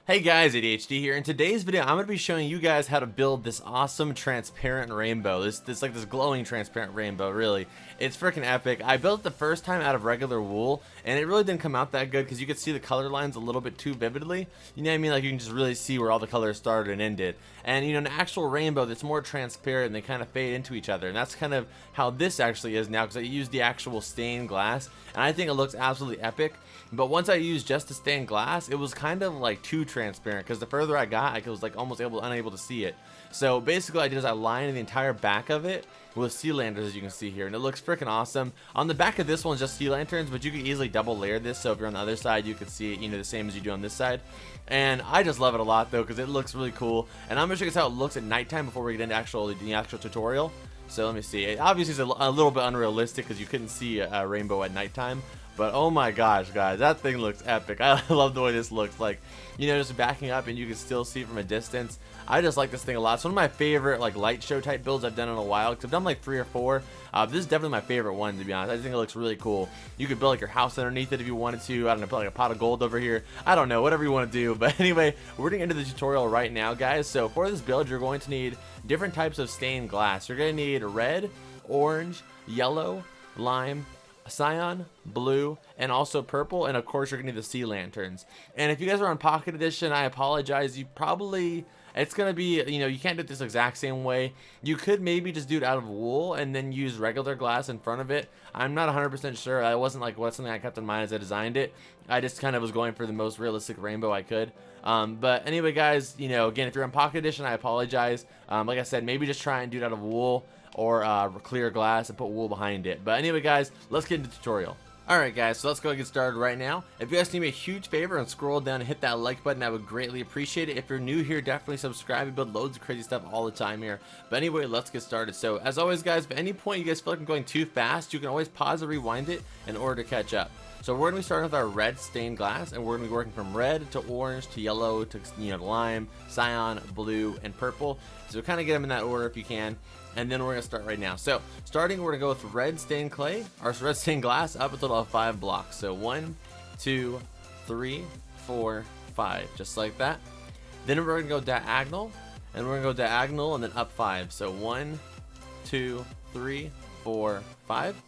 Hey guys, ADHD here. In today's video, I'm going to be showing you guys how to build this awesome transparent rainbow. This like this glowing transparent rainbow, really. It's freaking epic. I built it the first time out of regular wool, and it really didn't come out that good because you could see the color lines a little bit too vividly. You know what I mean? Like you can just really see where all the colors started and ended. And you know, an actual rainbow that's more transparent and they kind of fade into each other. And that's kind of how this actually is now because I used the actual stained glass, and I think it looks absolutely epic. But once I used just the stained glass, it was kind of like too transparent because the further I got, I was like almost unable to see it. So basically what I did is I lined the entire back of it with sea lanterns, as you can see here, and it looks freaking awesome. On the back of this one's just sea lanterns, but you can easily double layer this, so if you're on the other side, you can see it, you know, the same as you do on this side. And I just love it a lot though because it looks really cool. And I'm gonna show you guys how it looks at nighttime before we get into the actual tutorial. So let me see. It obviously is a little bit unrealistic because you couldn't see a rainbow at nighttime. But oh my gosh, guys, that thing looks epic. I love the way this looks. Like, you know, just backing up and you can still see from a distance. I just like this thing a lot. It's one of my favorite like light show type builds I've done in a while. Because I've done like 3 or 4. This is definitely my favorite one, to be honest. I think it looks really cool. You could build like your house underneath it if you wanted to. I don't know, put like a pot of gold over here. I don't know, whatever you want to do. But anyway, we're getting into the tutorial right now, guys. So for this build, you're going to need different types of stained glass. You're going to need red, orange, yellow, lime, cyan, blue, and also purple, and of course you're gonna need the sea lanterns. And if you guys are on pocket edition, I apologize. It's gonna be, you know, you can't do it this exact same way. You could maybe just do it out of wool and then use regular glass in front of it. I'm not 100% sure. I wasn't like what's something I kept in mind as I designed it. I just kind of was going for the most realistic rainbow I could. But anyway, guys, you know, again, if you're on pocket edition, I apologize. Like I said, maybe just try and do it out of wool or clear glass and put wool behind it. But anyway, guys, let's get into the tutorial. Alright guys, so let's go get started right now. If you guys do me a huge favor and scroll down and hit that like button, I would greatly appreciate it. If you're new here, definitely subscribe. We build loads of crazy stuff all the time here. But anyway, let's get started. So as always, guys, if at any point you guys feel like I'm going too fast, you can always pause or rewind it in order to catch up. So we're going to be starting with our red stained glass, and we're going to be working from red to orange to yellow to, you know, lime, cyan, blue, and purple. So kind of get them in that order if you can. And then we're going to start right now. So starting, we're going to go with red stained clay, or red stained glass, up a total of 5 blocks. So 1, 2, 3, 4, 5, just like that. Then we're going to go diagonal, and we're going to go diagonal and then up 5. So 1, 2, 3, 4, 5.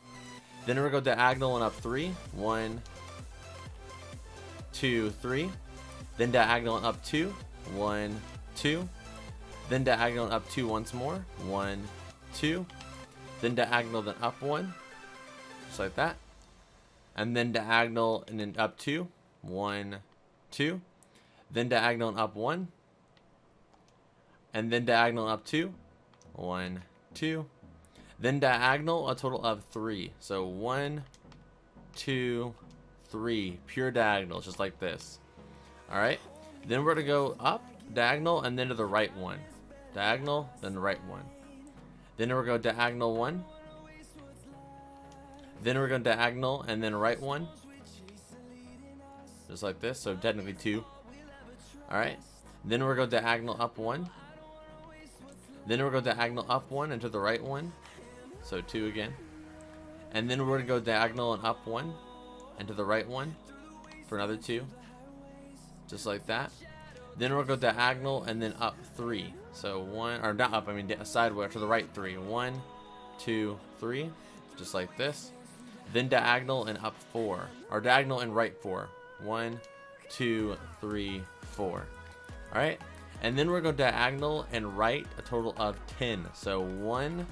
Then we're going to go diagonal and up 3. 1, 2, 3. Then diagonal and up 2. 1, 2. Then diagonal and up 2 once more. 1, 2. Then diagonal, then up 1. Just like that. And then diagonal and then up 2. 1, 2. Then diagonal and up 1. And then diagonal and up 2. 1, 2. Then diagonal, a total of 3. So 1, 2, 3. Pure diagonals, just like this. Alright. Then we're going to go up, diagonal, and then to the right one. Diagonal, then the right one. Then we're going to go diagonal 1. Then we're going to diagonal and then right 1. Just like this, so technically 2. Alright. Then we're going to diagonal up 1. Then we're going to diagonal up 1 and to the right 1. So 2 again. And then we're going to go diagonal and up 1 and to the right 1 for another 2. Just like that. Then we'll go diagonal and then up 3. So 1, or not up, I mean sideways to the right 3. 1, 2, 3. Just like this. Then diagonal and up 4. Or diagonal and right 4. 1, 2, 3, 4. Alright. And then we're going to go diagonal and right a total of 10. So 1,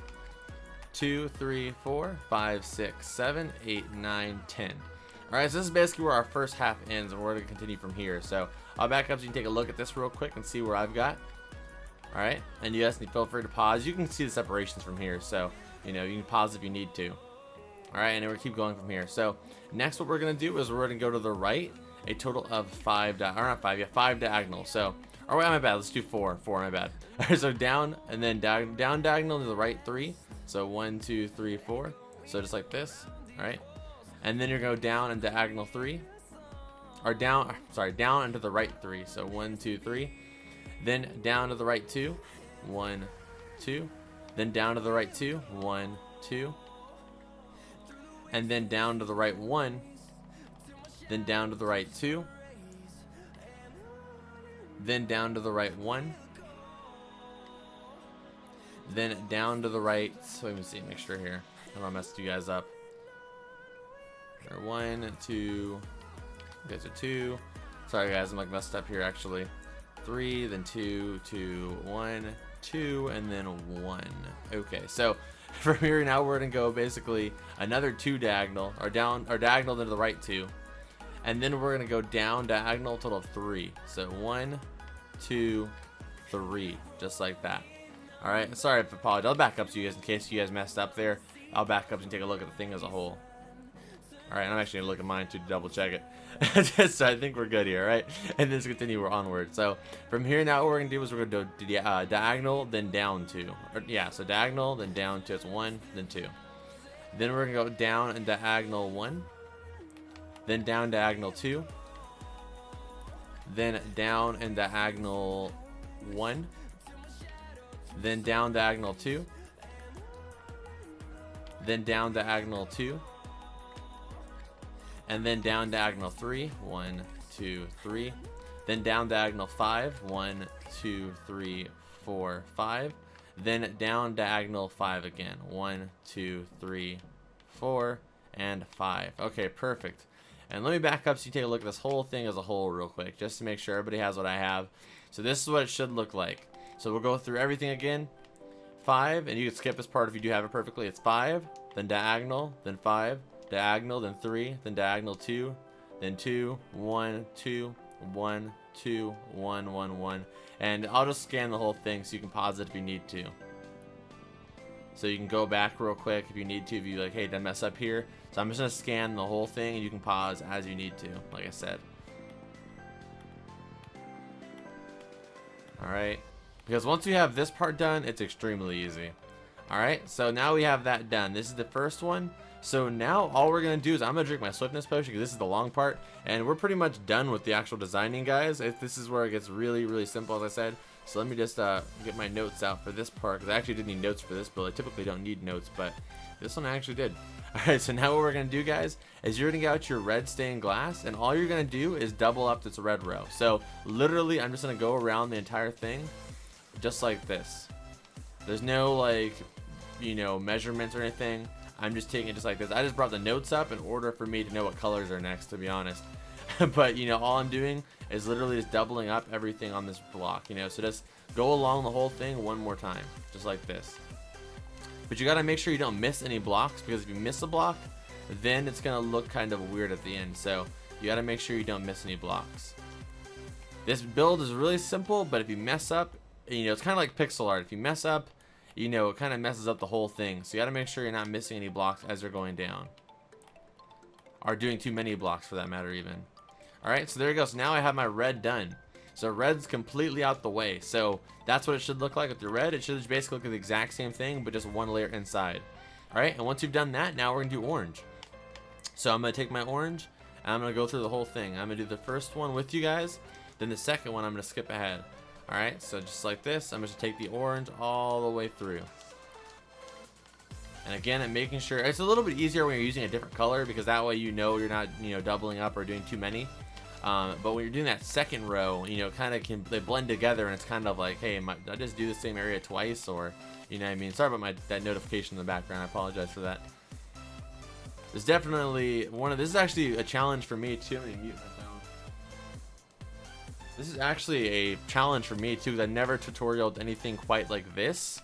2, 3, 4, 5, 6, 7, 8, 9, 10. Alright, so this is basically where our first half ends, and we're going to continue from here. So I'll back up so you can take a look at this real quick and see where I've got. Alright, and you guys can feel free to pause. You can see the separations from here, so you know, you can pause if you need to. Alright, and then we'll keep going from here. So next what we're going to do is we're going to go to the right, a total of 5, or not 5, yeah, 5 diagonals. So, or wait, my bad, let's do 4, my bad. Alright, so down, and then down diagonal to the right 3. So 1, 2, 3, 4. So just like this, alright. And then you're going to go down and diagonal 3. Or down, sorry, down and to the right 3. So 1, 2, 3. Then down to the right 2. 1, 2. Then down to the right 2. 1, 2. And then down to the right 1. Then down to the right 2. then down to the right 1, then down to the right. So let me see, make sure here. I don't want to mess you guys up. 1, 2, you guys are 2. Sorry guys, I'm like messed up here actually. 3, then 2, 2, 1, 2, and then 1. Okay, so from here now we're gonna go basically another 2 diagonal, or down, or diagonal to the right 2, and then we're gonna go down diagonal total of 3. So 1, 2, 3, just like that. All right, sorry if I apologize. I'll back up to you guys in case you guys messed up there. I'll back up and take a look at the thing as a whole. All right, I'm actually gonna look at mine too to double check it. So I think we're good here, right? And then let's continue, we're onward. So from here now, what we're gonna do is we're gonna do diagonal, then down 2. Yeah, so diagonal, then down 2. It's 1, then 2. Then we're gonna go down and diagonal 1, then down diagonal 2, then down and diagonal 1, then down diagonal 2, then down diagonal 2, and then down diagonal 3. 1, 2, 3. Then down diagonal 5. 1, 2, 3, 4, 5. Then down diagonal 5 again. 1, 2, 3, 4, and 5. Okay, perfect. And let me back up so you take a look at this whole thing as a whole real quick, just to make sure everybody has what I have. So this is what it should look like. So we'll go through everything again. 5, and you can skip this part if you do have it perfectly. It's 5, then diagonal, then 5, diagonal, then 3, then diagonal 2, then 2, 1, 2, 1, 2, 1, 1, 1. And I'll just scan the whole thing so you can pause it if you need to. So you can go back real quick if you need to, if you like, hey, did I mess up here? So I'm just gonna scan the whole thing and you can pause as you need to, like I said. Alright. Because once you have this part done, it's extremely easy. Alright, so now we have that done. This is the first one. So now all we're going to do is I'm going to drink my swiftness potion because this is the long part. And we're pretty much done with the actual designing, guys. This is where it gets really, really simple, as I said. So let me just get my notes out for this part, because I actually didn't need notes for this build. I typically don't need notes, but this one I actually did. Alright, so now what we're going to do, guys, is you're going to get out your red stained glass, and all you're going to do is double up this red row. So literally, I'm just going to go around the entire thing just like this. There's no, like, you know, measurements or anything. I'm just taking it just like this. I just brought the notes up in order for me to know what colors are next, to be honest. But, you know, all I'm doing is literally just doubling up everything on this block, you know. So just go along the whole thing one more time, just like this. But you got to make sure you don't miss any blocks, because if you miss a block, then it's going to look kind of weird at the end. So you got to make sure you don't miss any blocks. This build is really simple, but if you mess up, you know, it's kind of like pixel art. If you mess up, you know, it kind of messes up the whole thing. So you got to make sure you're not missing any blocks as you're going down, or doing too many blocks for that matter even. Alright, so there you go. So now I have my red done. So red's completely out the way. So that's what it should look like with your red. It should basically look like the exact same thing, but just one layer inside. Alright, and once you've done that, now we're going to do orange. So I'm going to take my orange, and I'm going to go through the whole thing. I'm going to do the first one with you guys, then the second one I'm going to skip ahead. Alright, so just like this, I'm just going to take the orange all the way through. And again, I'm making sure, it's a little bit easier when you're using a different color, because that way you know you're not, you know, doubling up or doing too many. But when you're doing that second row, you know, kind of they blend together, and it's kind of like, hey, did I just do the same area twice, or, you know what I mean? Sorry about that notification in the background. I apologize for that. It's definitely this is actually a challenge for me too. Let me mute my phone. This is actually a challenge for me too, because I never tutorialed anything quite like this.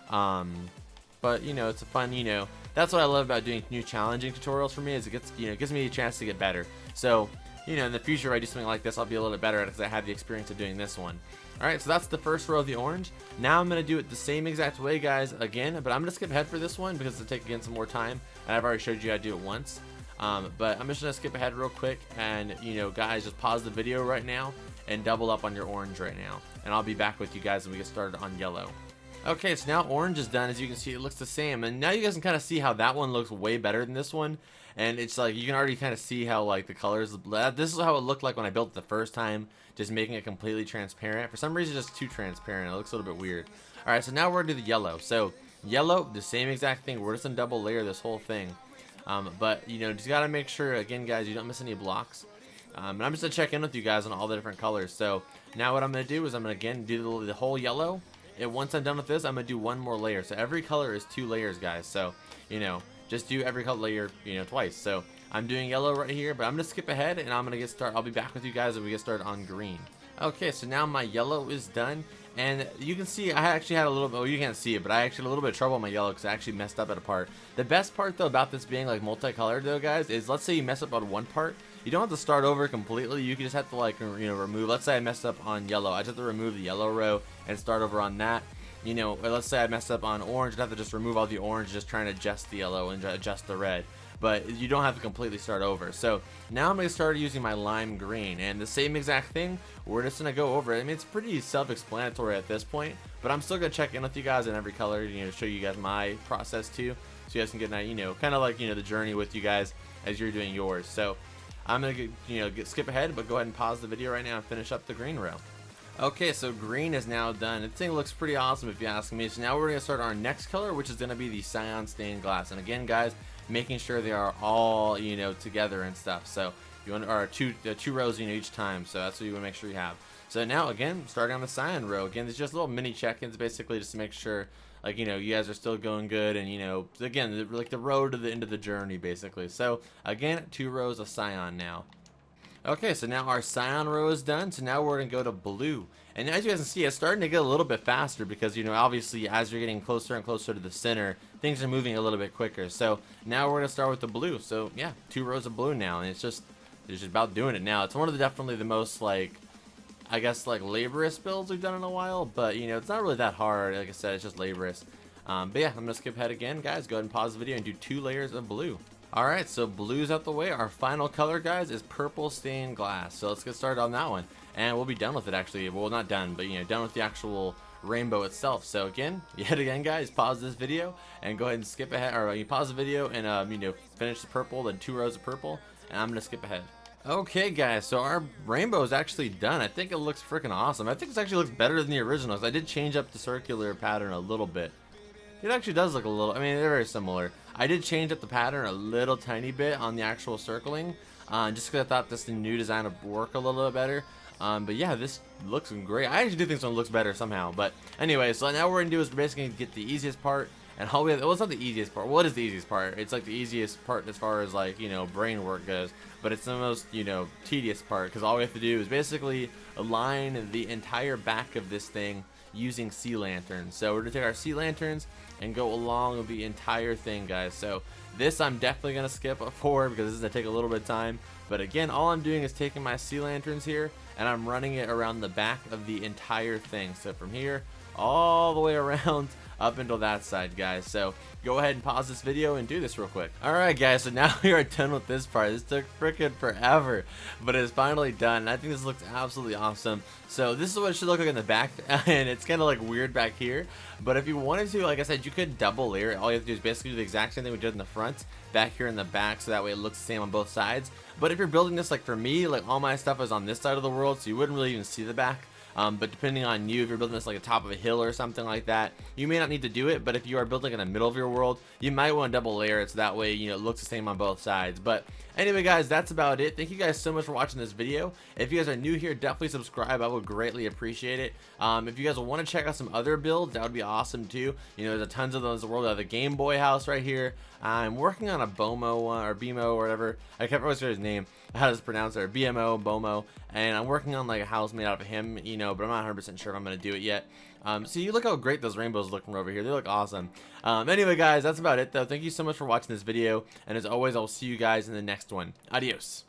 But you know, it's a fun, you know, that's what I love about doing new challenging tutorials for me, is it gives me a chance to get better. So, you know, in the future, if I do something like this, I'll be a little bit better at it, because I have the experience of doing this one. Alright, so that's the first row of the orange. Now I'm going to do it the same exact way, guys, again, but I'm going to skip ahead for this one, because it'll take, again, some more time, and I've already showed you how to do it once. But I'm just going to skip ahead real quick, and, you know, guys, just pause the video right now, and double up on your orange right now. And I'll be back with you guys when we get started on yellow. Okay, so now orange is done. As you can see, it looks the same, and now you guys can kind of see how that one looks way better than this one. And it's like, you can already kind of see how, like, the colors, this is how it looked like when I built it the first time, just making it completely transparent. For some reason, it's just too transparent. It looks a little bit weird. Alright, so now we're going to do the yellow. So yellow, the same exact thing. We're just going to double layer this whole thing. But, you know, just got to make sure, again, guys, you don't miss any blocks. And I'm just gonna check in with you guys on all the different colors. So now what I'm gonna do is I'm gonna again do the whole yellow, and once I'm done with this, I'm gonna do one more layer. So every color is 2 layers, guys. So you know, just do every color layer, you know, twice. So I'm doing yellow right here, but I'm gonna skip ahead and I'm gonna get started. I'll be back with you guys when we get started on green. Okay, so now my yellow is done, and you can see I actually had a little bit, well, you can't see it, but I actually had a little bit of trouble on my yellow because I actually messed up at a part. The best part though about this being like multicolored though, guys, is let's say you mess up on one part, you don't have to start over completely. You can just have to like, you know, remove. Let's say I messed up on yellow, I just have to remove the yellow row and start over on that. You know, let's say I messed up on orange, I'd have to just remove all the orange, just trying to adjust the yellow and adjust the red. But you don't have to completely start over. So now I'm going to start using my lime green, and the same exact thing, we're just going to go over it. I mean, it's pretty self-explanatory at this point, but I'm still going to check in with you guys in every color, you know, show you guys my process too, so you guys can get an, you know, kind of like, you know, the journey with you guys as you're doing yours. So I'm going to, you know, skip ahead, but go ahead and pause the video right now and finish up the green row. Okay, so green is now done. This thing looks pretty awesome if you ask me. So now we're going to start our next color, which is going to be the Scion stained glass. And again, guys, making sure they are all, you know, together and stuff. So you want, or two rows, you know, each time. So that's what you want to make sure you have. So now again, starting on the Scion row. Again, there's just little mini check-ins basically just to make sure, like, you know, you guys are still going good, and you know, again, like the road to the end of the journey basically. So again, 2 rows of Scion now. Okay, so now our Scion row is done, so now we're going to go to blue. And as you guys can see, it's starting to get a little bit faster because, you know, obviously as you're getting closer and closer to the center, things are moving a little bit quicker. So now we're going to start with the blue. So yeah, 2 rows of blue now, and it's just about doing it now. It's one of the definitely the most, like, I guess, like, laborious builds we've done in a while, but, you know, it's not really that hard. Like I said, it's just laborious. But yeah, I'm going to skip ahead again, guys. Go ahead and pause the video and do 2 layers of blue. Alright, so blue's out the way. Our final color, guys, is purple stained glass. So let's get started on that one. And we'll be done with it, actually. Well, not done, but, you know, done with the actual rainbow itself. So again, yet again, guys, pause this video and go ahead and skip ahead. Or you pause the video and, you know, finish the purple, then 2 rows of purple. And I'm going to skip ahead. Okay, guys, so our rainbow is actually done. I think it looks freaking awesome. I think it actually looks better than the originals. I did change up the circular pattern a little bit. It actually does look a little, I mean, they're very similar. I did change up the pattern a little tiny bit on the actual circling, just because I thought this new design would work a little bit better. But yeah, this looks great. I actually do think this one looks better somehow. But anyway, so now what we're going to do is we're basically get the easiest part. And all we have, well, it's not the easiest part. What is the easiest part? It's like the easiest part as far as, like, you know, brain work goes. But it's the most, you know, tedious part, because all we have to do is basically align the entire back of this thing using sea lanterns. So we're going to take our sea lanterns and go along the entire thing, guys. So this I'm definitely going to skip forward because this is going to take a little bit of time. But again, all I'm doing is taking my sea lanterns here and I'm running it around the back of the entire thing. So from here all the way around up until that side, guys. So go ahead and pause this video and do this real quick. Alright, guys, so now we are done with this part. This took freaking forever, but it's finally done, and I think this looks absolutely awesome. So this is what it should look like in the back, and it's kind of like weird back here, but if you wanted to, like I said, you could double layer it. All you have to do is basically do the exact same thing we did in the front back here in the back, so that way it looks the same on both sides. But if you're building this, like for me, like all my stuff is on this side of the world, so you wouldn't really even see the back. But depending on you, if you're building this like a top of a hill or something like that, you may not need to do it. But if you are building in the middle of your world, you might want to double layer it so that way, you know, it looks the same on both sides. But anyway, guys, that's about it. Thank you guys so much for watching this video. If you guys are new here, definitely subscribe. I would greatly appreciate it. If you guys want to check out some other builds, that would be awesome too. You know, there's a tons of those in the world. I have the Game Boy house right here. I'm working on a BOMO one, or BMO, or whatever. I can't remember his name. How to pronounce it? BMO, BOMO. And I'm working on like a house made out of him, you know, but I'm not 100% sure if I'm going to do it yet. So you look how great those rainbows look from over here. They look awesome. Anyway, guys, that's about it though. Thank you so much for watching this video. And as always, I'll see you guys in the next one. Adios.